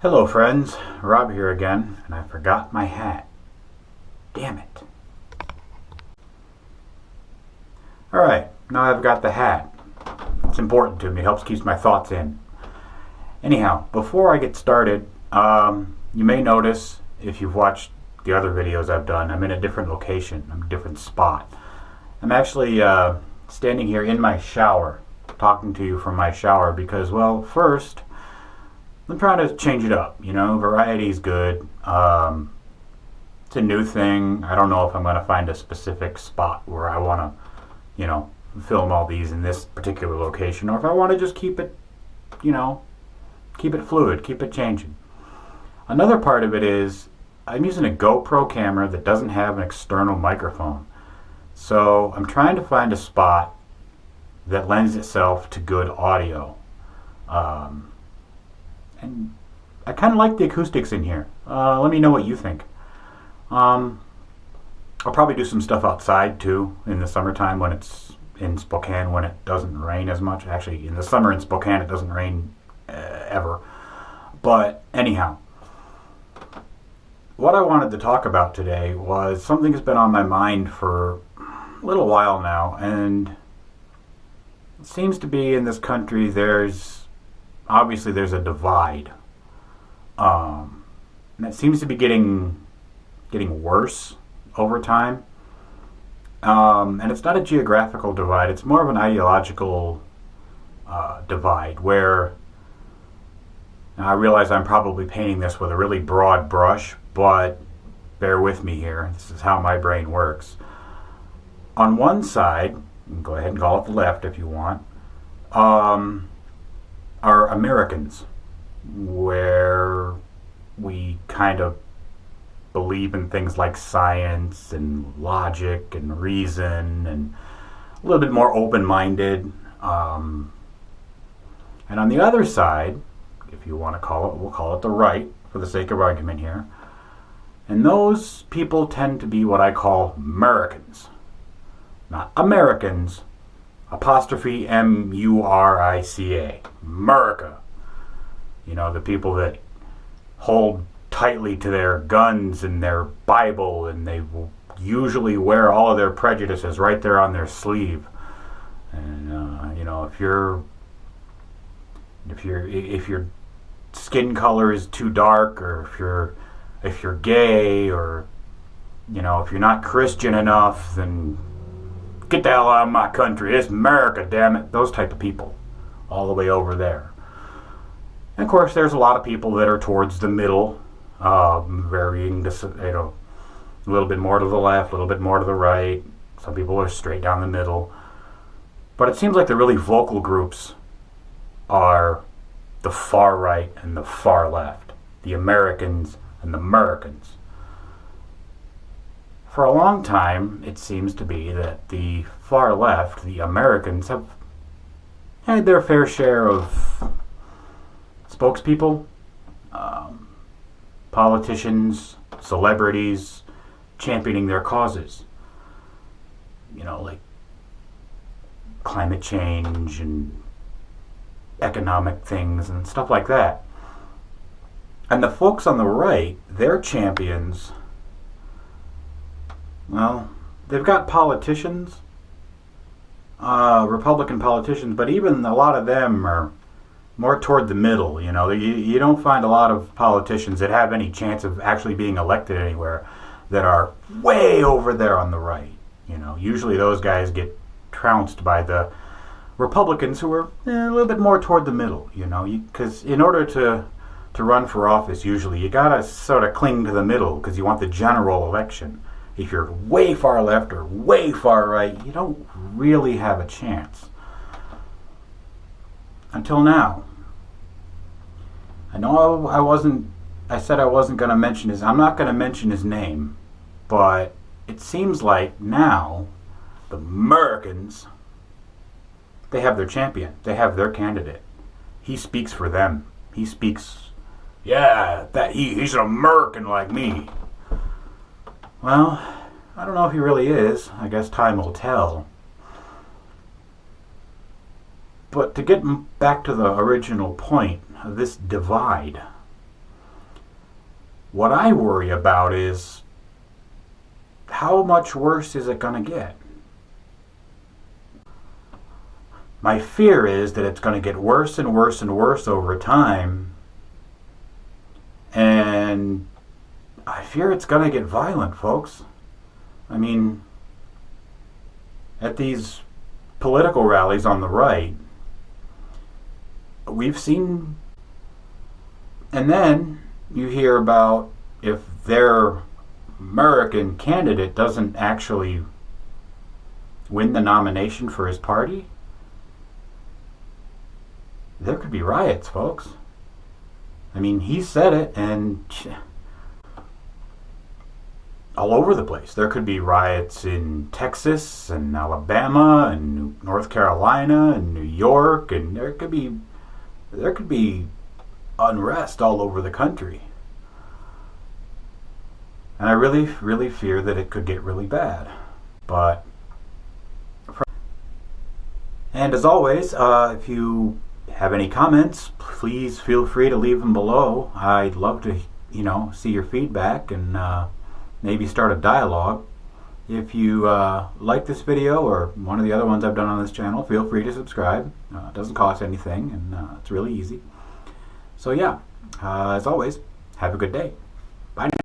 Hello friends, Rob here again, and I forgot my hat. Damn it. Alright, now I've got the hat. It's important to me, it helps keep my thoughts in. Anyhow, before I get started, you may notice, if you've watched the other videos I've done, I'm in a different location, I'm in a different spot. I'm actually standing here in my shower, talking to you from my shower because, well, first, I'm trying to change it up, variety is good. It's a new thing. I don't know if I'm going to find a specific spot where I want to, film all these in this particular location, or if I want to just keep it, keep it fluid, keep it changing. Another part of it is I'm using a GoPro camera that doesn't have an external microphone. So I'm trying to find a spot that lends itself to good audio. And I kind of like the acoustics in here. Let me know what you think. I'll probably do some stuff outside too in the summertime when it's in Spokane, when it doesn't rain as much. Actually, in the summer in Spokane it doesn't rain ever. But anyhow, what I wanted to talk about today was something that's been on my mind for a little while now, and it seems to be in this country obviously there's a divide, and it seems to be getting worse over time. And it's not a geographical divide; it's more of an ideological divide. Where now I realize I'm probably painting this with a really broad brush, but bear with me here. This is how my brain works. On one side, you can go ahead and call it the left if you want, are Americans, where we kind of believe in things like science and logic and reason and a little bit more open-minded. And on the other side, if you want to call it, we'll call it the right for the sake of argument here. And those people tend to be what I call Americans. Not Americans, apostrophe M-U-R-I-C-A. America. The people that hold tightly to their guns and their Bible, and they will usually wear all of their prejudices right there on their sleeve. And if your skin color is too dark, or if you're gay, or if you're not Christian enough, then get the hell out of my country. It's America, damn it. Those type of people, all the way over there. And of course, there's a lot of people that are towards the middle, varying, a little bit more to the left, a little bit more to the right. Some people are straight down the middle. But it seems like the really vocal groups are the far right and the far left, the Americans and the Americans. For a long time, it seems to be that the far left, the Americans, have had their fair share of spokespeople, politicians, celebrities, championing their causes. Like climate change and economic things and stuff like that. And the folks on the right, their champions, well, they've got politicians, Republican politicians, but even a lot of them are more toward the middle. You don't find a lot of politicians that have any chance of actually being elected anywhere that are way over there on the right. Usually those guys get trounced by the Republicans who are a little bit more toward the middle. Because in order to run for office, usually you gotta sort of cling to the middle because you want the general election. If you're way far left or way far right, you don't really have a chance. Until now. I know I said I wasn't going to mention I'm not going to mention his name, but it seems like now the Americans, they have their champion. They have their candidate. He speaks for them. He speaks, he's an American like me. Well, I don't know if he really is. I guess time will tell. But to get back to the original point of this divide, What I worry about is how much worse is it going to get? My fear is that it's going to get worse and worse and worse over time, and I fear it's going to get violent, folks. I mean, at these political rallies on the right, we've seen, and then you hear about if their American candidate doesn't actually win the nomination for his party, there could be riots, folks. I mean, he said it, and all over the place. There could be riots in Texas and Alabama and North Carolina and New York, and there could be unrest all over the country. And I really, really fear that it could get really bad. And as always, if you have any comments, please feel free to leave them below. I'd love to, see your feedback and maybe start a dialogue. If you like this video or one of the other ones I've done on this channel, feel free to subscribe. It doesn't cost anything, and it's really easy. So yeah, as always, have a good day. Bye now.